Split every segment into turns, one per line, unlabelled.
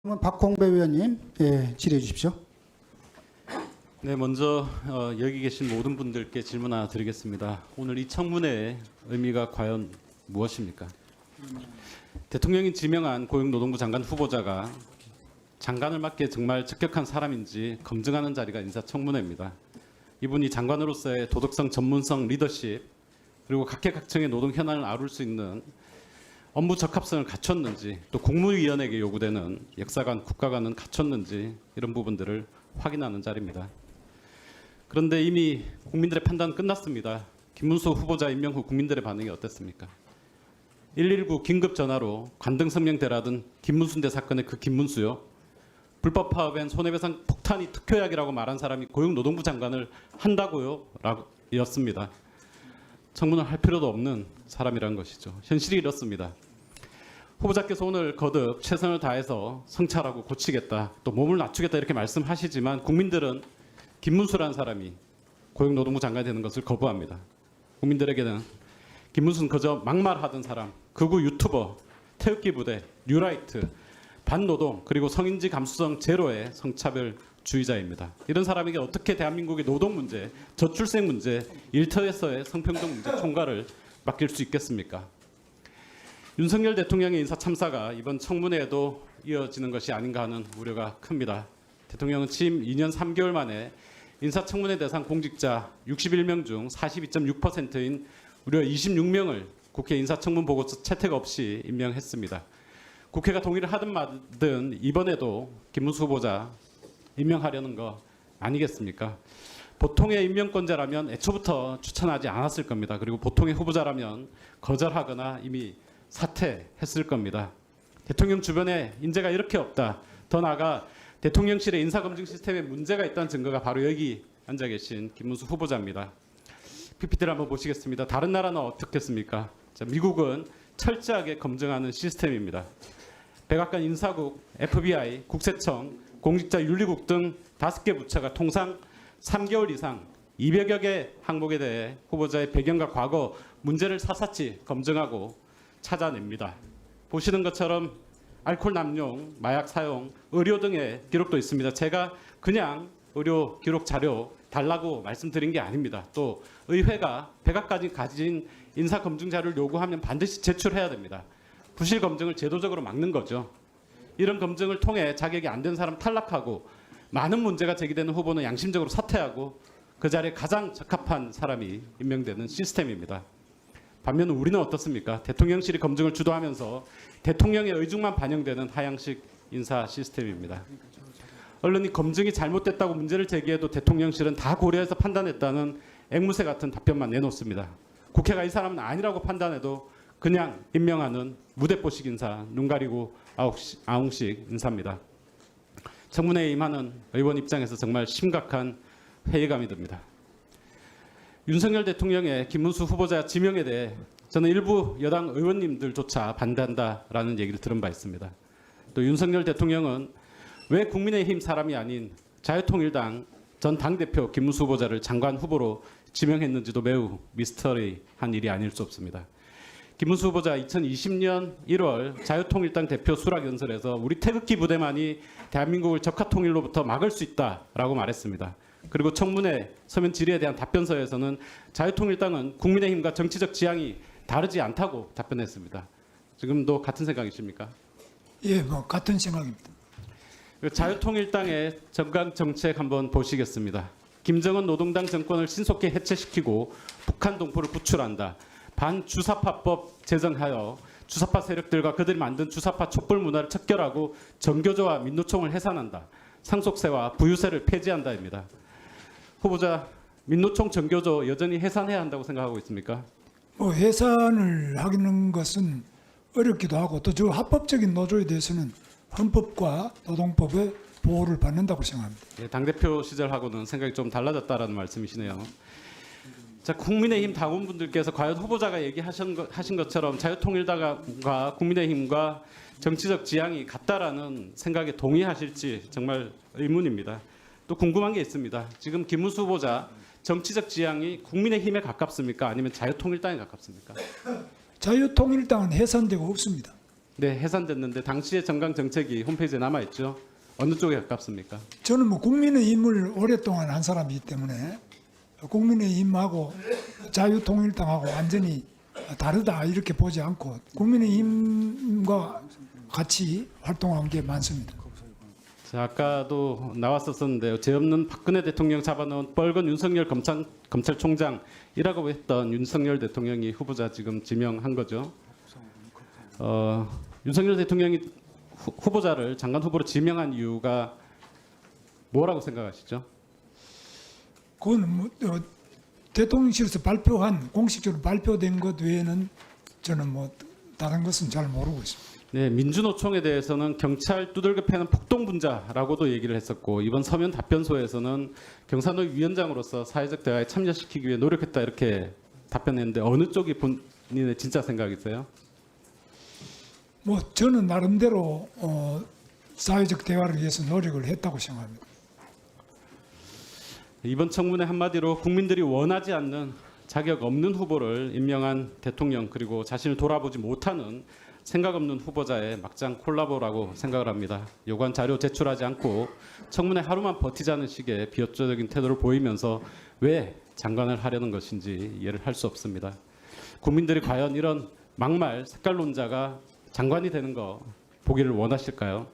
그러면 박홍배 의원님, 질의해 주십시오.
네, 먼저 여기 계신 모든 분들께 질문 하나 드리겠습니다. 오늘 이 청문회의 의미가 과연 무엇입니까? 대통령이 지명한 고용노동부 장관 후보자가 장관을 맡기에 정말 적격한 사람인지 검증하는 자리가 인사청문회입니다. 이분이 장관으로서의 도덕성, 전문성, 리더십 그리고 각계각층의 노동 현안을 아울 수 있는 업무 적합성을 갖췄는지, 또 국무위원에게 요구되는 역사관, 국가관은 갖췄는지 이런 부분들을 확인하는 자리입니다. 그런데 이미 국민들의 판단은 끝났습니다. 김문수 후보자 임명 후 국민들의 반응이 어땠습니까? 119 긴급 전화로 관등 성명 대라던 김문순대 사건의 그 김문수요. 불법 파업엔 손해배상 폭탄이 특효약이라고 말한 사람이 고용노동부 장관을 한다고요? 였습니다. 청문을 할 필요도 없는 사람이라는 것이죠. 현실이 이렇습니다. 후보자께서 오늘 거듭 최선을 다해서 성찰하고 고치겠다, 또 몸을 낮추겠다 이렇게 말씀하시지만 국민들은 김문수라는 사람이 고용노동부 장관이 되는 것을 거부합니다. 국민들에게는 김문수는 그저 막말하던 사람, 극우 유튜버, 태극기 부대, 뉴라이트, 반노동, 그리고 성인지 감수성 제로의 성차별주의자입니다. 이런 사람에게 어떻게 대한민국의 노동 문제, 저출생 문제, 일터에서의 성평등 문제 총괄을 맡길 수 있겠습니까? 윤석열 대통령의 인사 참사가 이번 청문회에도 이어지는 것이 아닌가 하는 우려가 큽니다. 대통령은 취임 2년 3개월 만에 인사청문회 대상 공직자 61명 중 42.6%인 무려 26명을 국회 인사청문 보고서 채택 없이 임명했습니다. 국회가 동의를 하든 말든 이번에도 김문수 후보자 임명하려는 거 아니겠습니까? 보통의 임명권자라면 애초부터 추천하지 않았을 겁니다. 그리고 보통의 후보자라면 거절하거나 이미 사퇴했을 겁니다. 대통령 주변에 인재가 이렇게 없다. 더 나아가 대통령실의 인사검증 시스템에 문제가 있다는 증거가 바로 여기 앉아 계신 김문수 후보자입니다. PPT를 한번 보시겠습니다. 다른 나라는 어떻겠습니까? 자, 미국은 철저하게 검증하는 시스템입니다. 백악관 인사국, FBI, 국세청, 공직자윤리국 등 5개 부처가 통상 3개월 이상 200여 개 항목에 대해 후보자의 배경과 과거 문제를 샅샅이 검증하고 찾아냅니다. 보시는 것처럼 알코올 남용, 마약 사용, 의료 등의 기록도 있습니다. 제가 그냥 의료 기록 자료 달라고 말씀드린 게 아닙니다. 또 의회가 백악관이 가진 인사검증 자료를 요구하면 반드시 제출해야 됩니다. 부실 검증을 제도적으로 막는 거죠. 이런 검증을 통해 자격이 안 된 사람 탈락하고 많은 문제가 제기되는 후보는 양심적으로 사퇴하고 그 자리에 가장 적합한 사람이 임명되는 시스템입니다. 반면 우리는 어떻습니까? 대통령실이 검증을 주도하면서 대통령의 의중만 반영되는 하향식 인사 시스템입니다. 언론이 검증이 잘못됐다고 문제를 제기해도 대통령실은 다 고려해서 판단했다는 앵무새 같은 답변만 내놓습니다. 국회가 이 사람은 아니라고 판단해도 그냥 임명하는 무대뽀식 인사, 눈 가리고 아웅식 인사입니다. 청문회에 임하는 의원 입장에서 정말 심각한 회의감이 듭니다. 윤석열 대통령의 김문수 후보자 지명에 대해 저는 일부 여당 의원님들조차 반대한다라는 얘기를 들은 바 있습니다. 또 윤석열 대통령은 왜 국민의힘 사람이 아닌 자유통일당 전 당대표 김문수 후보자를 장관 후보로 지명했는지도 매우 미스터리한 일이 아닐 수 없습니다. 김문수 후보자 2020년 1월 자유통일당 대표 수락연설에서 우리 태극기 부대만이 대한민국을 적화통일로부터 막을 수 있다라고 말했습니다. 그리고 청문회 서면 질의에 대한 답변서에서는 자유통일당은 국민의힘과 정치적 지향이 다르지 않다고 답변했습니다. 지금도 같은 생각이십니까?
예, 같은 생각입니다.
자유통일당의 정강 정책 한번 보시겠습니다. 김정은 노동당 정권을 신속히 해체시키고 북한 동포를 구출한다. 반주사파법 제정하여 주사파 세력들과 그들이 만든 주사파 촛불 문화를 척결하고 정교조와 민노총을 해산한다. 상속세와 부유세를 폐지한다입니다. 후보자, 민노총 정교조 여전히 해산해야 한다고 생각하고 있습니까?
해산을 하는 것은 어렵기도 하고 또 저 합법적인 노조에 대해서는 헌법과 노동법의 보호를 받는다고 생각합니다.
예, 당대표 시절하고는 생각이 좀 달라졌다라는 말씀이시네요. 자, 국민의힘 당원분들께서 과연 후보자가 얘기하신 것처럼 자유통일당과 국민의힘과 정치적 지향이 같다라는 생각에 동의하실지 정말 의문입니다. 또 궁금한 게 있습니다. 지금 김문수 후보자 정치적 지향이 국민의힘에 가깝습니까? 아니면 자유통일당에 가깝습니까?
자유통일당은 해산되고 없습니다.
네, 해산됐는데 당시의 정강 정책이 홈페이지에 남아 있죠. 어느 쪽에 가깝습니까?
저는 뭐 국민의힘을 오랫동안 한 사람이기 때문에 국민의힘하고 자유통일당하고 완전히 다르다 이렇게 보지 않고 국민의힘과 같이 활동한 게 많습니다.
자, 아까도 나왔었는데요. 죄 없는 박근혜 대통령 잡아놓은 뻘건 윤석열 검찰총장이라고 했던 윤석열 대통령이 후보자 지금 지명한 거죠. 윤석열 대통령이 후보자를 장관 후보로 지명한 이유가 뭐라고 생각하시죠?
그건 뭐, 대통령실에서 발표한 공식적으로 발표된 것 외에는 저는 뭐 다른 것은 잘 모르고 있습니다.
네, 민주노총에 대해서는 경찰 두들겨 패는 폭동분자라고도 얘기를 했었고 이번 서면 답변소에서는 경사노위 위원장으로서 사회적 대화에 참여시키기 위해 노력했다 이렇게 답변했는데 어느 쪽이 본인의 진짜 생각이세요?
뭐 저는 나름대로 사회적 대화를 위해서 노력을 했다고 생각합니다.
이번 청문회 한마디로 국민들이 원하지 않는 자격 없는 후보를 임명한 대통령 그리고 자신을 돌아보지 못하는 생각 없는 후보자의 막장 콜라보라고 생각을 합니다. 요구한 자료 제출하지 않고 청문회 하루만 버티자는 식의 비협조적인 태도를 보이면서 왜 장관을 하려는 것인지 이해를 할 수 없습니다. 국민들이 과연 이런 막말 색깔론자가 장관이 되는 거 보기를 원하실까요?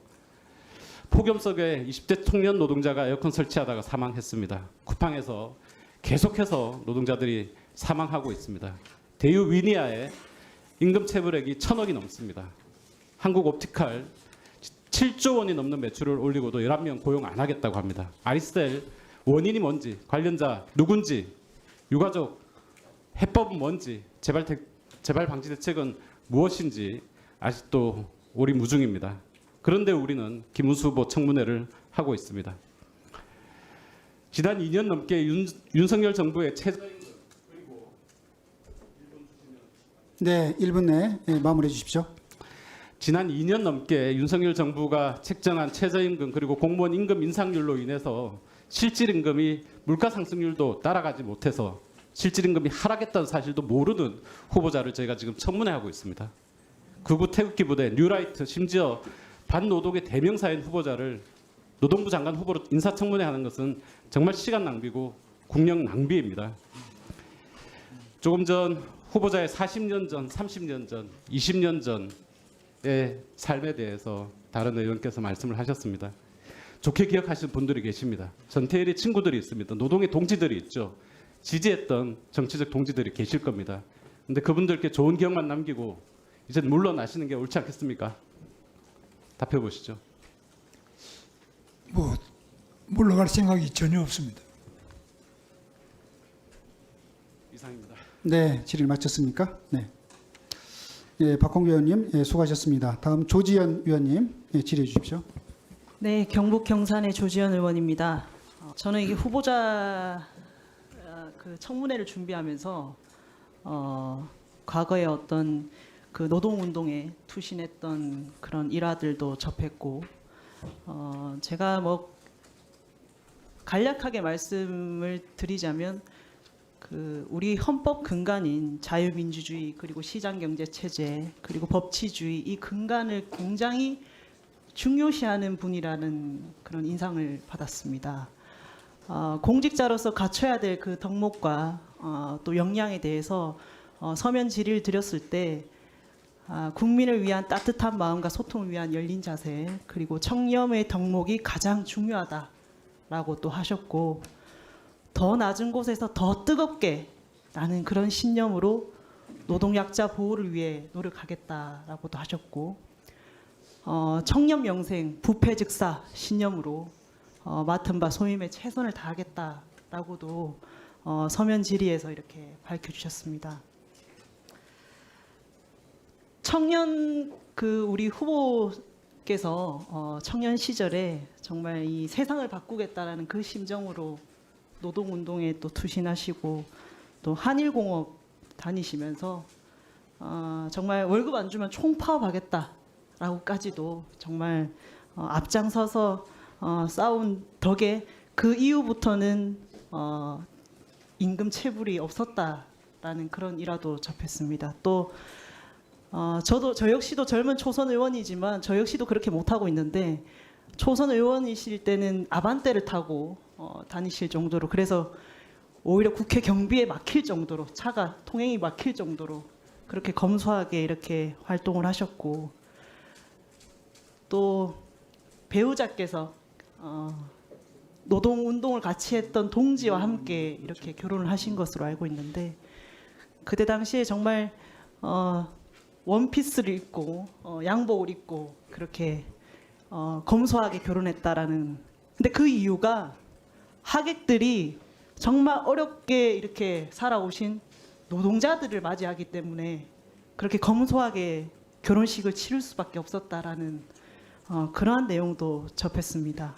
폭염 속에 20대 청년 노동자가 에어컨 설치하다가 사망했습니다. 쿠팡에서 계속해서 노동자들이 사망하고 있습니다. 대유 위니아의 임금 체불액이 1,000억이 넘습니다. 한국 옵티칼 7조 원이 넘는 매출을 올리고도 11명 고용 안 하겠다고 합니다. 아리셀 원인이 뭔지, 관련자 누군지, 유가족 해법은 뭔지, 재발 방지 대책은 무엇인지 아직도 오리무중입니다. 그런데 우리는 김문수 후보 청문회를 하고 있습니다. 지난 2년 넘게 윤석열 정부의
네, 1분 내에 마무리해 주십시오.
지난 2년 넘게 윤석열 정부가 책정한 최저임금 그리고 공무원 임금 인상률로 인해서 실질임금이 물가 상승률도 따라가지 못해서 실질임금이 하락했다는 사실도 모르는 후보자를 저희가 지금 청문회하고 있습니다. 극우 태극기 부대 뉴라이트 심지어 반노동의 대명사인 후보자를 노동부 장관 후보로 인사청문회하는 것은 정말 시간 낭비고 국력 낭비입니다. 조금 전 후보자의 40년 전, 30년 전, 20년 전의 삶에 대해서 다른 의원께서 말씀을 하셨습니다. 좋게 기억하시는 분들이 계십니다. 전태일의 친구들이 있습니다. 노동의 동지들이 있죠. 지지했던 정치적 동지들이 계실 겁니다. 그런데 그분들께 좋은 기억만 남기고 이제 물러나시는 게 옳지 않겠습니까? 답해 보시죠.
뭐 물러갈 생각이 전혀 없습니다.
이상입니다.
네, 질의 마쳤습니까? 네. 예, 박홍규 의원님 수고하셨습니다. 다음 조지현 의원님 질의해 주십시오.
네, 경북 경산의 조지현 의원입니다. 저는 이게 후보자 그 청문회를 준비하면서 과거에 어떤 그 노동운동에 투신했던 그런 일화들도 접했고 제가 뭐 간략하게 말씀을 드리자면 그 우리 헌법 근간인 자유민주주의 그리고 시장경제 체제 그리고 법치주의 이 근간을 굉장히 중요시하는 분이라는 그런 인상을 받았습니다. 공직자로서 갖춰야 될 그 덕목과 또 역량에 대해서 서면 질의를 드렸을 때 국민을 위한 따뜻한 마음과 소통을 위한 열린 자세 그리고 청렴의 덕목이 가장 중요하다라고 또 하셨고 더 낮은 곳에서 더 뜨겁게 라는 그런 신념으로 노동약자 보호를 위해 노력하겠다라고도 하셨고 청렴 영생 부패즉사 신념으로 맡은 바 소임에 최선을 다하겠다라고도 서면 질의에서 이렇게 밝혀주셨습니다. 청년 그 우리 후보께서 청년 시절에 정말 이 세상을 바꾸겠다라는 그 심정으로 노동운동에 또 투신하시고 또 한일공업 다니시면서 정말 월급 안 주면 총파업하겠다라고까지도 정말 앞장서서 싸운 덕에 그 이후부터는 임금 체불이 없었다라는 그런 일화도 접했습니다. 또 저 역시도 젊은 초선 의원이지만 저 역시도 그렇게 못하고 있는데 초선 의원이실 때는 아반떼를 타고 다니실 정도로 그래서 오히려 국회 경비에 막힐 정도로 차가 통행이 막힐 정도로 그렇게 검소하게 이렇게 활동을 하셨고 또 배우자께서 노동운동을 같이 했던 동지와 함께 이렇게 결혼을 하신 것으로 알고 있는데 그때 당시에 정말 원피스를 입고 양복을 입고 그렇게 검소하게 결혼했다라는 근데 그 이유가 하객들이 정말 어렵게 이렇게 살아오신 노동자들을 맞이하기 때문에 그렇게 검소하게 결혼식을 치를 수밖에 없었다라는 그러한 내용도 접했습니다.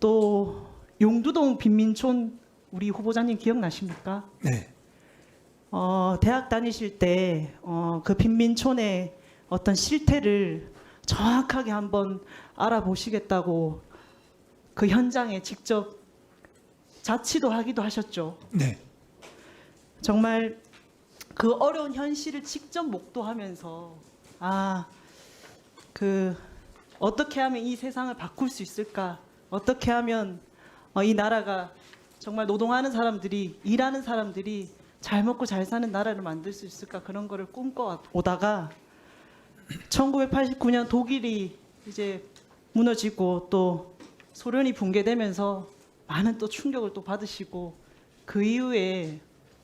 또 용두동 빈민촌 우리 후보자님 기억나십니까?
네.
대학 다니실 때 그 빈민촌의 어떤 실태를 정확하게 한번 알아보시겠다고 그 현장에 직접 자치도 하기도 하셨죠.
네.
정말 그 어려운 현실을 직접 목도하면서 어떻게 하면 이 세상을 바꿀 수 있을까? 어떻게 하면 이 나라가 정말 노동하는 사람들이 일하는 사람들이 잘 먹고 잘 사는 나라를 만들 수 있을까? 그런 거를 꿈꿔 오다가 1989년 독일이 이제 무너지고 또 소련이 붕괴되면서 많은 또 충격을 또 받으시고 그 이후에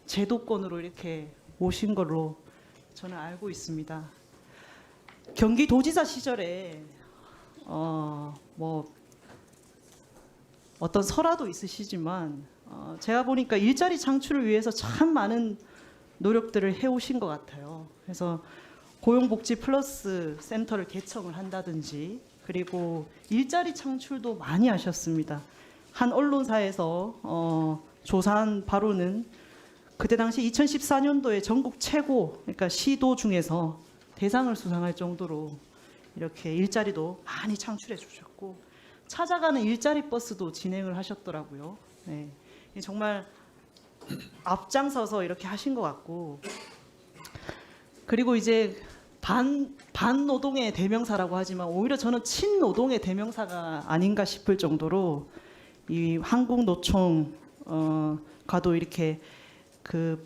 제도권으로 이렇게 오신 걸로 저는 알고 있습니다. 경기도지사 시절에 어떤 설화도 있으시지만 제가 보니까 일자리 창출을 위해서 참 많은 노력들을 해오신 것 같아요. 그래서 고용복지 플러스 센터를 개청을 한다든지 그리고 일자리 창출도 많이 하셨습니다. 한 언론사에서 조사한 바로는 그때 당시 2014년도에 전국 최고 그러니까 시도 중에서 대상을 수상할 정도로 이렇게 일자리도 많이 창출해 주셨고 찾아가는 일자리 버스도 진행을 하셨더라고요. 네. 정말 앞장서서 이렇게 하신 것 같고 그리고 이제 반노동의 대명사라고 하지만 오히려 저는 친노동의 대명사가 아닌가 싶을 정도로 이 한국노총 가도 이렇게 그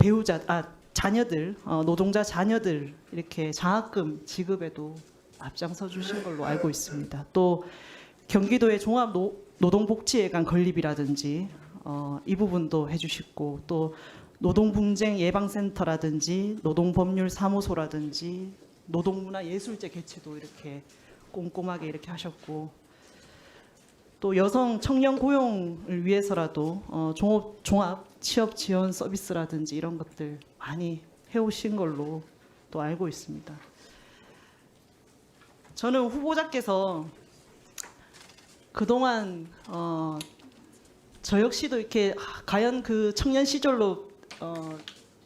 자녀들 노동자 자녀들 이렇게 장학금 지급에도 앞장서 주신 걸로 알고 있습니다. 또 경기도의 종합 노동복지회관 건립이라든지 이 부분도 해주시고 또 노동분쟁 예방센터라든지 노동법률사무소라든지 노동문화예술제 개최도 이렇게 꼼꼼하게 이렇게 하셨고 또 여성 청년 고용을 위해서라도 종합 취업 지원 서비스라든지 이런 것들 많이 해오신 걸로 또 알고 있습니다. 저는 후보자께서 그동안 저 역시도 이렇게 과연 그 청년 시절로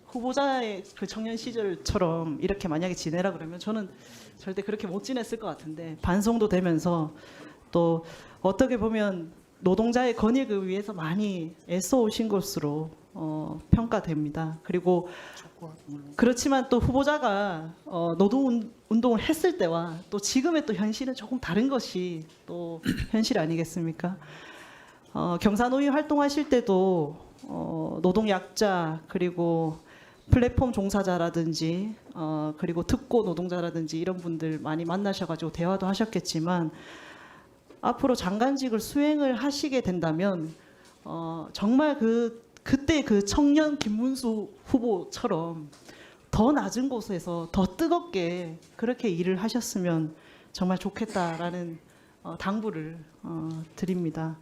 후보자의 그 청년 시절처럼 이렇게 만약에 지내라 그러면 저는 절대 그렇게 못 지냈을 것 같은데 반성도 되면서 또 어떻게 보면 노동자의 권익을 위해서 많이 애써 오신 것으로 평가됩니다. 그리고 그렇지만 또 후보자가 노동운동을 했을 때와 또 지금의 또 현실은 조금 다른 것이 또 현실 아니겠습니까? 경사노위 활동하실 때도 노동약자 그리고 플랫폼 종사자라든지 그리고 특고 노동자라든지 이런 분들 많이 만나셔가지고 대화도 하셨겠지만 앞으로 장관직을 수행을 하시게 된다면 정말 그때 그 청년 김문수 후보처럼 더 낮은 곳에서 더 뜨겁게 그렇게 일을 하셨으면 정말 좋겠다라는 당부를 드립니다.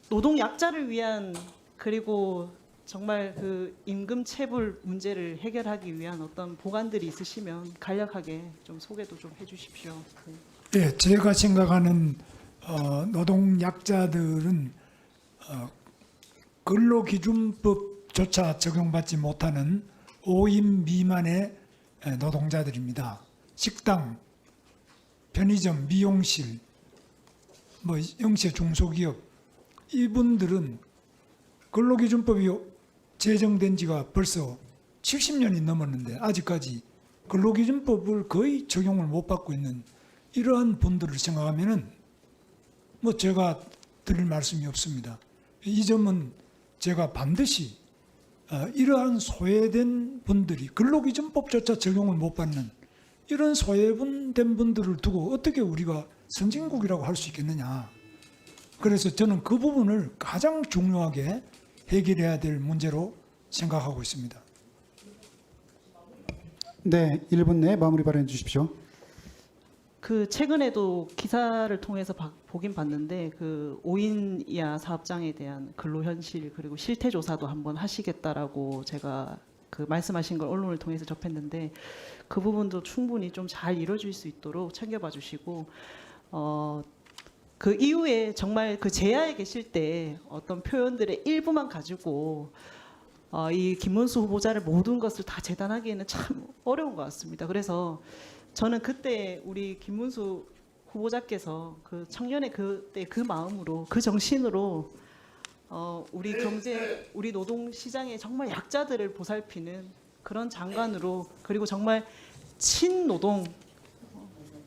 노동 약자를 위한 그리고 정말 그 임금 체불 문제를 해결하기 위한 어떤 보관들이 있으시면 간략하게 좀 소개도 좀 해주십시오. 네.
네, 제가 생각하는 노동 약자들은 근로기준법조차 적용받지 못하는 5인 미만의 노동자들입니다. 식당, 편의점, 미용실, 영세 중소기업 이분들은 근로기준법이 제정된 지가 벌써 70년이 넘었는데 아직까지 근로기준법을 거의 적용을 못 받고 있는 이러한 분들을 생각하면은 뭐 제가 드릴 말씀이 없습니다. 이 점은 제가 반드시 이러한 소외된 분들이 근로기준법조차 적용을 못 받는 이런 소외된 분들을 두고 어떻게 우리가 선진국이라고 할 수 있겠느냐. 그래서 저는 그 부분을 가장 중요하게 해결해야 될 문제로 생각하고 있습니다.
네, 1분 내에 마무리 발언해 주십시오.
그 최근에도 기사를 통해서 보긴 봤는데 그 5인 이하 사업장에 대한 근로 현실 그리고 실태 조사도 한번 하시겠다라고 제가 그 말씀하신 걸 언론을 통해서 접했는데 그 부분도 충분히 좀 잘 이루어질 수 있도록 챙겨봐 주시고 그 이후에 정말 그 제야에 계실 때 어떤 표현들의 일부만 가지고 이 김문수 후보자를 모든 것을 다 재단하기에는 참 어려운 것 같습니다. 그래서 저는 그때 우리 김문수 후보자께서 그 청년의 그때 그 마음으로 그 정신으로 우리 경제 우리 노동 시장의 정말 약자들을 보살피는 그런 장관으로 그리고 정말 친노동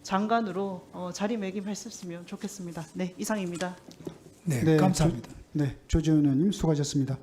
장관으로 자리매김했었으면 좋겠습니다. 네, 이상입니다.
네, 감사합니다.
조지현 의원님 수고하셨습니다.